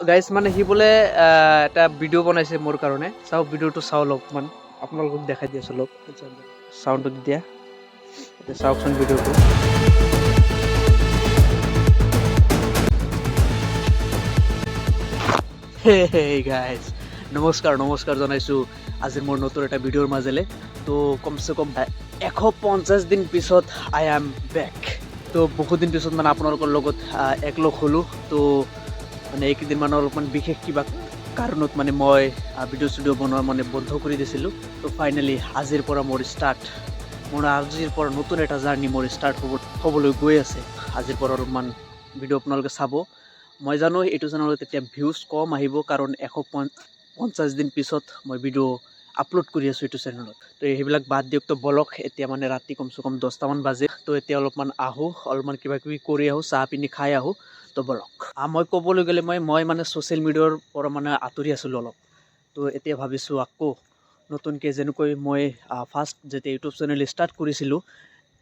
Guys মানে সি বোলে এটা ভিডিঅ' বনাইছে মোৰ কাৰণে। চাওক ভিডিঅ'টো চাওঁ অলপমান, আপোনালোকক দেখাই দি আছোঁ অলপ। চাউণ্ডটো দি দিয়া, এতিয়া চাওকচোন ভিডিঅ'টো। হে গাইজ, নমস্কাৰ জনাইছোঁ আজি মোৰ নতুন এটা ভিডিঅ'ৰ মাজেলে। তো কমচে কম 150 দিন পিছত আই এম বেক। তো বহুত দিন পিছত মানে আপোনালোকৰ লগত একলগ হ'লোঁ। তো মানে এইকেইদিন মানে অলপমান বিশেষ কিবা কাৰণত মানে মই ভিডিঅ' বনোৱা মানে বন্ধ কৰি দিছিলোঁ। তো ফাইনেলি আজিৰ পৰা মোৰ নতুন এটা জাৰ্ণি মোৰ ষ্টাৰ্ট হ'বলৈ গৈ আছে। আজিৰ পৰা অলপমান ভিডিঅ' আপোনালোকে চাব। মই জানো এইটো চেনেলত এতিয়া ভিউজ কম আহিব, কাৰণ 150 দিন পিছত মই ভিডিঅ' আপলোড কৰি আছোঁ এইটো চেনেলত। তো সেইবিলাক বাদ দিয়ক। তো বলক এতিয়া মানে ৰাতি কমচে কম 10টামান বাজে। তো এতিয়া অলপমান অলপমান কিবা কিবি কৰি আহোঁ, চাহ পিনি খাই আহোঁ। তো বলক। মই ক'বলৈ গ'লে মই মানে ছ'চিয়েল মিডিয়াৰ পৰা মানে আঁতৰি আছিলোঁ অলপ। তো এতিয়া ভাবিছোঁ আকৌ নতুনকৈ যেনেকৈ মই ফাৰ্ষ্ট যেতিয়া ইউটিউব চেনেল ষ্টাৰ্ট কৰিছিলোঁ,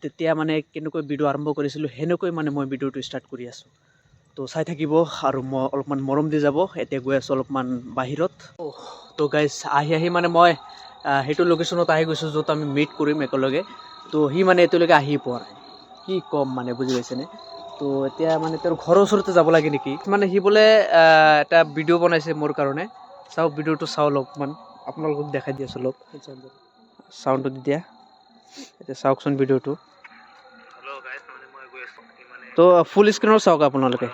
তেতিয়া মানে কেনেকৈ ভিডিঅ' আৰম্ভ কৰিছিলোঁ, সেনেকৈ মানে মই ভিডিঅ'টো ষ্টাৰ্ট কৰি আছোঁ। তো চাই থাকিব আৰু মই অলপমান মৰম দি যাব। এতিয়া গৈ আছোঁ অলপমান বাহিৰত। তো গাইজ আহি মানে মই সেইটো লোকেশ্যনত আহি গৈছোঁ য'ত আমি মিট কৰিম একেলগে। তো সি মানে এতিয়ালৈকে আহি পোৱা নাই, কি ক'ম মানে, বুজি পাইছেনে? তো এতিয়া মানে তেওঁৰ ঘৰৰ ওচৰতে যাব লাগে নেকি। মানে সি বোলে এটা ভিডিঅ' বনাইছে মোৰ কাৰণে। চাওক ভিডিঅ'টো চাওঁ অলপমান, আপোনালোকক দেখাই দি আছোঁ অলপ। চাউণ্ডটো দি দিয়া, এতিয়া চাওকচোন ভিডিঅ'টো। তো ফুল স্ক্ৰীনত চাওক আপোনালোকে।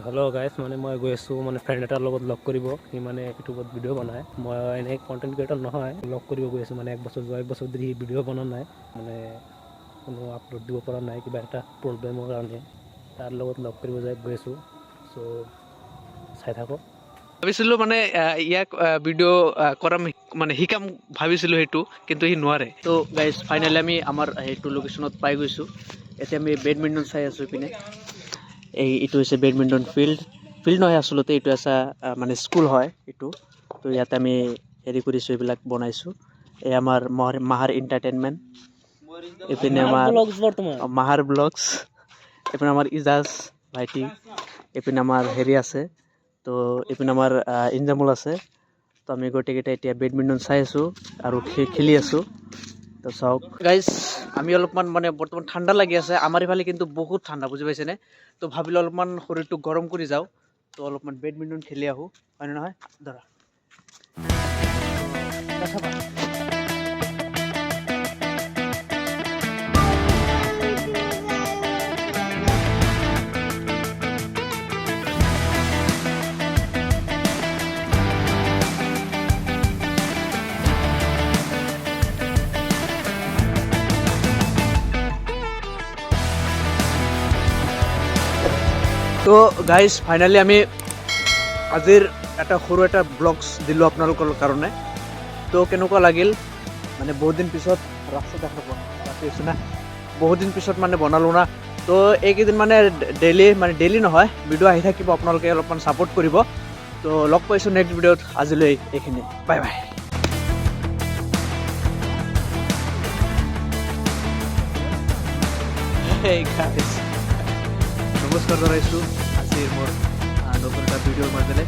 হেল্ল' গাইজ, মানে মই গৈ আছোঁ মানে ফ্ৰেণ্ড এটাৰ লগত লগ কৰিব। সি মানে ইউটিউবত ভিডিঅ' বনায়। মই এনেই কণ্টেণ্ট ক্ৰিয়েটৰ নহয়, লগ কৰিব গৈ আছোঁ। মানে এক বছৰ ধৰি সি ভিডিঅ' বনোৱা নাই, মানে কোনো আপলোড দিব পৰা নাই কিবা এটা প্ৰব্লেমৰ কাৰণে। তাৰ লগত লগ কৰিব গৈ আছোঁ। চ' চাই থাকক। ভাবিছিলোঁ মানে ইয়াক ভিডিঅ' কৰা মানে শিকাম ভাবিছিলোঁ সেইটো, কিন্তু সি নোৱাৰে। তো গাইজ ফাইনেলি আমি আমাৰ সেইটো লোকেশ্যনত পাই গৈছোঁ। এতিয়া আমি বেডমিণ্টন চাই আছোঁ ইপিনে। এইটো হৈছে বেডমিণ্টন ফিল্ড নহয় আচলতে, এইটো এটা মানে স্কুল হয় এইটো। তো ইয়াতে আমি হেৰি কৰিছোঁ, এইবিলাক বনাইছোঁ। এই আমাৰ মাহাৰ এণ্টাৰটেইনমেণ্ট, এইপিনে আমাৰ মাহাৰ ব্লগছ, এইপিনে আমাৰ ইজাজ ভাইটি, এইপিনে আমাৰ হেৰি আছে। তো এইপিনে আমাৰ ইনজামুল আছে। তো আমি গোটেইকেইটা এতিয়া বেডমিণ্টন চাই আছোঁ আৰু খেলি আছোঁ। তো চাওক গাইজ, আমি অলপমান মানে বৰ্তমান ঠাণ্ডা লাগি আছে আমাৰ ইফালে, কিন্তু বহুত ঠাণ্ডা, বুজি পাইছেনে? তো ভাবিলোঁ অলপমান শৰীৰটো গৰম কৰি যাওঁ। তো অলপমান বেডমিণ্টন খেলি আহোঁ, হয়নে নহয়? ধৰা তো গাইজ ফাইনেলি আমি আজিৰ এটা সৰু এটা ব্লগছ দিলোঁ আপোনালোকৰ কাৰণে। তো কেনেকুৱা লাগিল মানে, বহুত দিন পিছত ৰাস্তা দেখা পোৱা ৰাতি হৈছে না, বহুত দিন পিছত মানে বনালোঁ না। তো এইকেইদিন মানে ডেইলি নহয়, ভিডিঅ' আহি থাকিব, আপোনালোকে অলপমান ছাপোৰ্ট কৰিব। তো লগ পাইছোঁ নেক্সট ভিডিঅ'ত। আজিলৈ এইখিনি, বাই বাই। নমস্কাৰ জনাইছোঁ আজিৰ মোৰ নতুন এটা ভিডিঅ'ৰ মাজেৰে।